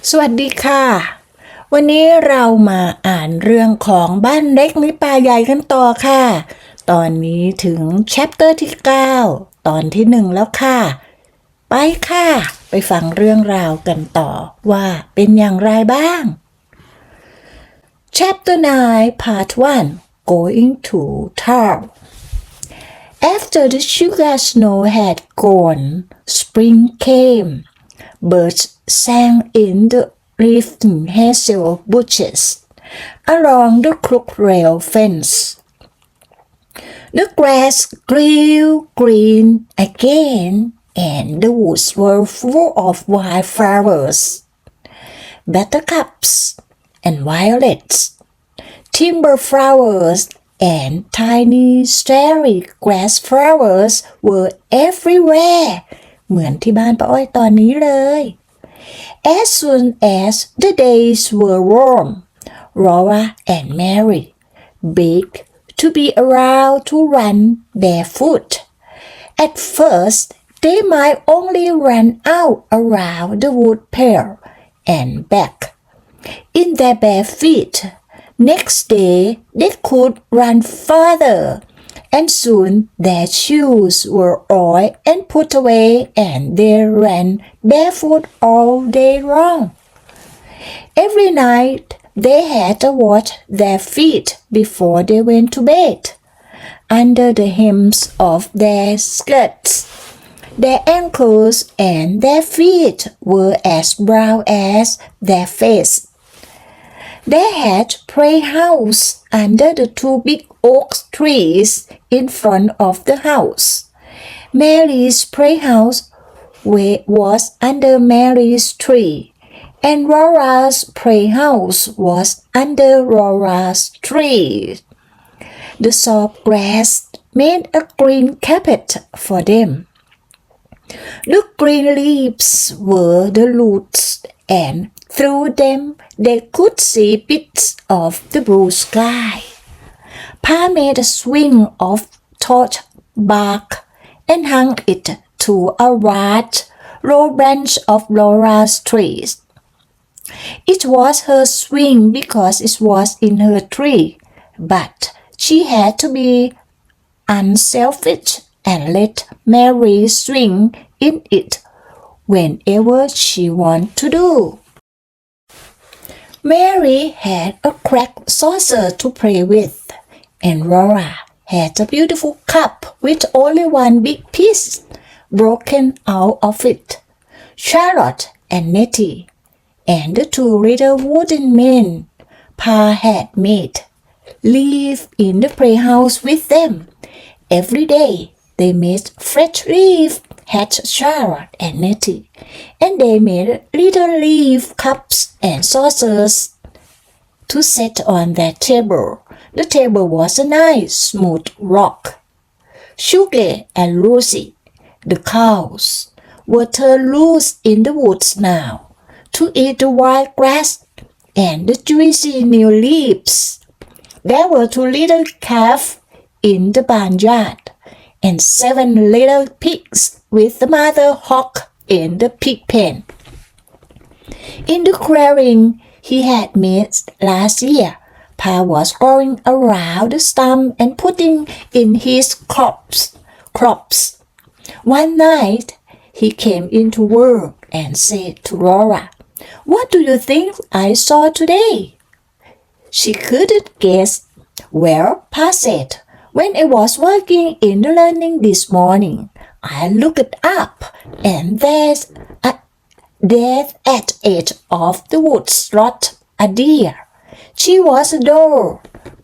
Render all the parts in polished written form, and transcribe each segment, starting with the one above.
สวัสดีค่ะวันนี้เรามาอ่านเรื่องของบ้านเล็กในป่าใหญ่กันต่อค่ะตอนนี้ถึง chapter ที่9ตอนที่1แล้วค่ะไปค่ะไปฟังเรื่องราวกันต่อว่าเป็นอย่างไรบ้าง chapter 9 part 1 going to town After the sugar snow had gone, spring came. Birds sang in the leafy hazel bushes along the crooked rail fence. The grass grew green again, and the woods were full of wildflowers, buttercups and violets, timber flowers, and tiny starry grass flowers were everywhere เหมือนที่บ้านป้าอ้อยตอนนี้เลย As soon as the days were warm, Laura and Mary begged to be allowed to run barefoot. At first, they might only run out around the wood pile and back in their bare feet.Next day, they could run farther, and soon their shoes were oiled and put away, and they ran barefoot all day long. Every night, they had to wash their feet before they went to bed. Under the hems of their skirts, their ankles and their feet were as brown as their face.They had playhouse under the two big oak trees in front of the house. Mary's playhouse was under Mary's tree, and Laura's playhouse was under Laura's tree. The soft grass made a green carpet for them. The green leaves were the roots, and through them they could see bits of the blue sky. Pa made a swing of torch bark and hung it to a large low branch of Laura's trees. It was her swing because it was in her tree, but she had to be unselfish and let Mary swing in it whenever she wanted to do.Mary had a cracked saucer to play with, and Laura had a beautiful cup with only one big piece broken out of it. Charlotte and Nettie and the two little wooden men Pa had made live in the playhouse with them. Every day they made fresh leaf.Had Charlotte and Nettie, and they made little leaf cups and saucers to set on their table. The table was a nice smooth rock. Sugar and Lucy, the cows, were turned loose in the woods now to eat the wild grass and the juicy new leaves. There were two little calves in the barnyard.And 7 little pigs with the mother hawk in the pig pen. In the clearing he had made last year, Pa was going around the stump and putting in his crops. One night he came into work and said to Laura, "What do you think I saw today?" She couldn't guess. Well, Pa said,When I was working in the learning this morning, I looked up, and there's at the edge of the woods trot a deer. She was a doe,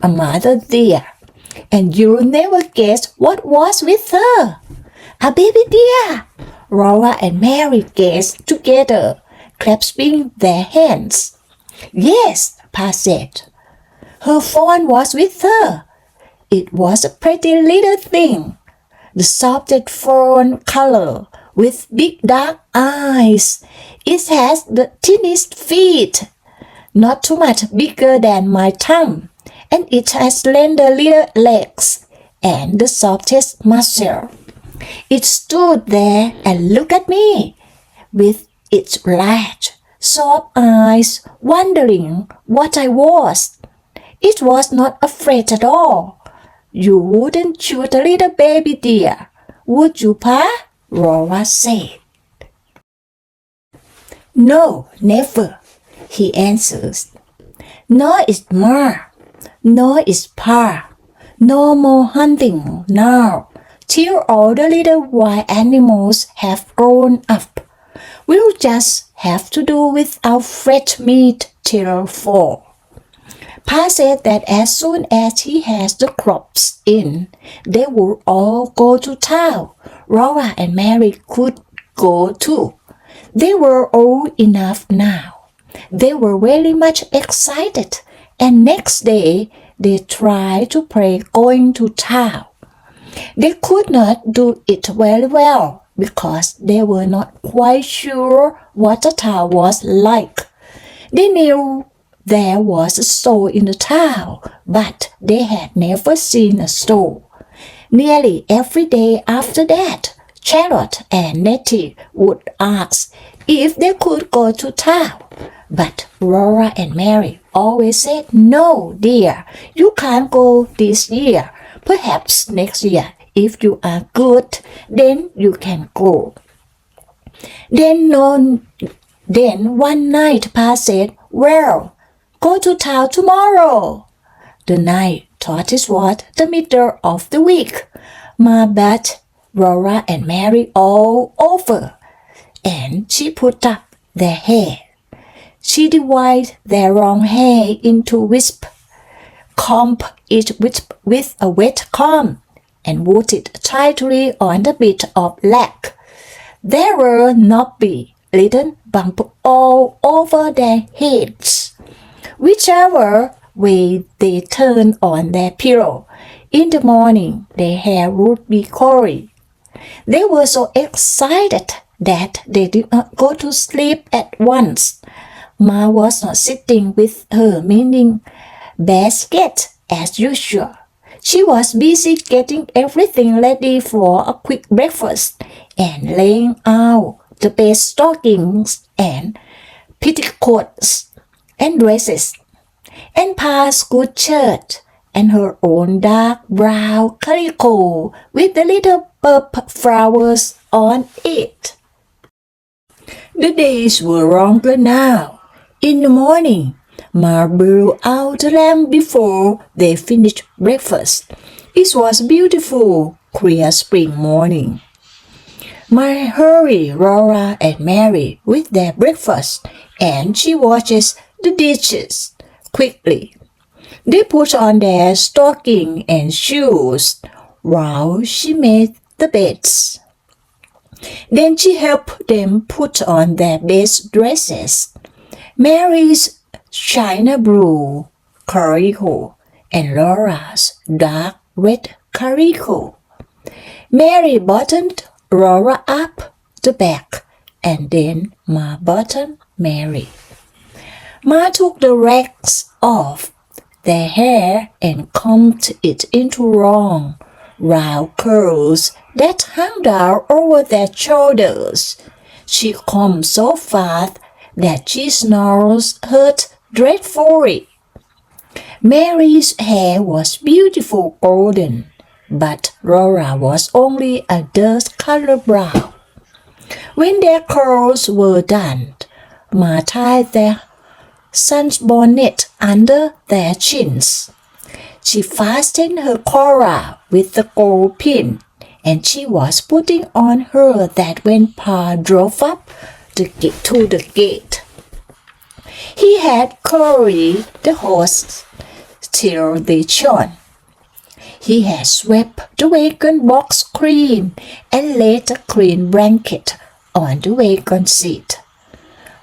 a mother deer, and you'll never guess what was with her. A baby deer. Laura and Mary guessed together, clasping their hands. Yes, Pa said. Her fawn was with her.It was a pretty little thing, the softest fawn color with big dark eyes. It has the thinnest feet, not too much bigger than my thumb, and it has slender little legs and the softest muscle. It stood there and looked at me with its large, soft eyes, wondering what I was. It was not afraid at all. You wouldn't shoot a little baby deer, would you, Pa? Laura said. No, never, he answers. Nor is Ma, nor is Pa. No more hunting now, till all the little wild animals have grown up. We'll just have to do without fresh meat till fall. Pa said that as soon as he has the crops in, they would all go to town. Laura and Mary could go too. They were old enough now. They were very much excited, and next day they tried to play going to town. They could not do it very well because they were not quite sure what the town was like. They knew there was a store in the town, but they had never seen a store. Nearly every day after that, Charlotte and Nettie would ask if they could go to town. But Laura and Mary always said, "No, dear, you can't go this year. Perhaps next year, if you are good, then you can go." Then one night, Pa said, "Well, go to town tomorrow." The night thought it was the middle of the week. Ma bathed Laura and Mary all over, and she put up their hair. She divided their long hair into wisp, combed it with a wet comb, and put it tightly on the bit of lac. There were knobby little bumps all over their heads. Whichever way they turned on their pillow, in the morning their hair would be curly. They were so excited that they did not go to sleep at once. Ma was not sitting with her knitting basket as usual. She was busy getting everything ready for a quick breakfast and laying out the best stockings and petticoats and dresses, and Pa's good shirt, and her own dark brown calico with the little purple flowers on it. The days were longer now. In the morning, Ma blew out the lamp before they finished breakfast. It was a beautiful, clear spring morning. Ma hurried Laura and Mary with their breakfast, and she washes the dishes quickly. They put on their stockings and shoes while she made the beds. Then she helped them put on their best dresses. Mary's china blue calico and Laura's dark red calico. Mary buttoned Laura up the back, and then Ma buttoned Mary. Ma took the rags off their hair and combed it into long, round curls that hung down over their shoulders. She combed so fast that she snarls hurt dreadfully. Mary's hair was beautiful golden, but Laura was only a dust color brown. When their curls were done, Ma tied their sunbonnet under their chins. She fastened her collar with the gold pin, and she was putting on her that when Pa drove up to the gate. He had carried the horse till they shone. He had swept the wagon box clean and laid a clean blanket on the wagon seat.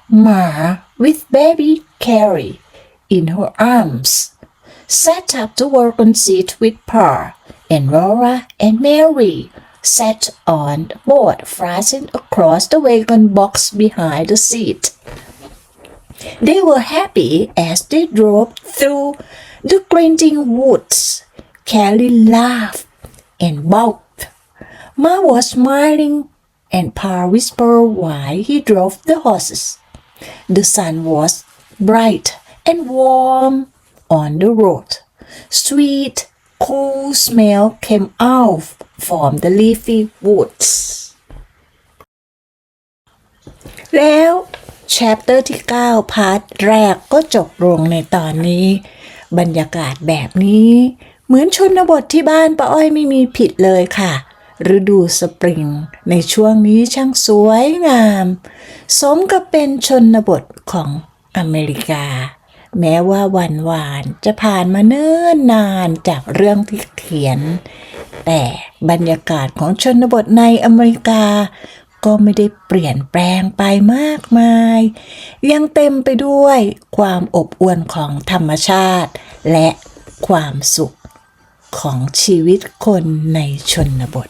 Ma, with baby Carrie in her arms, sat up the wagon seat with Pa, and Laura and Mary sat on the board fastened across the wagon box behind the seat. They were happy as they drove through the glinting woods. Carrie laughed and balked. Ma was smiling, and Pa whispered while he drove the horses. The sun was bright and warm on the road. Sweet, cool smell came out from the leafy woods. แล้ว chapter ที่ 9 พาร์ทแรกก็จบลงในตอนนี้ บรรยากาศแบบนี้เหมือนชนบทที่บ้านป้าอ้อยไม่มีผิดเลยค่ะฤดูสปริงในช่วงนี้ช่างสวยงามสมกับเป็นชนบทของอเมริกาแม้ว่าวันวานจะผ่านมาเนิ่นนานจากเรื่องที่เขียนแต่บรรยากาศของชนบทในอเมริกาก็ไม่ได้เปลี่ยนแปลงไปมากมายยังเต็มไปด้วยความอบอวลของธรรมชาติและความสุขของชีวิตคนในชนบท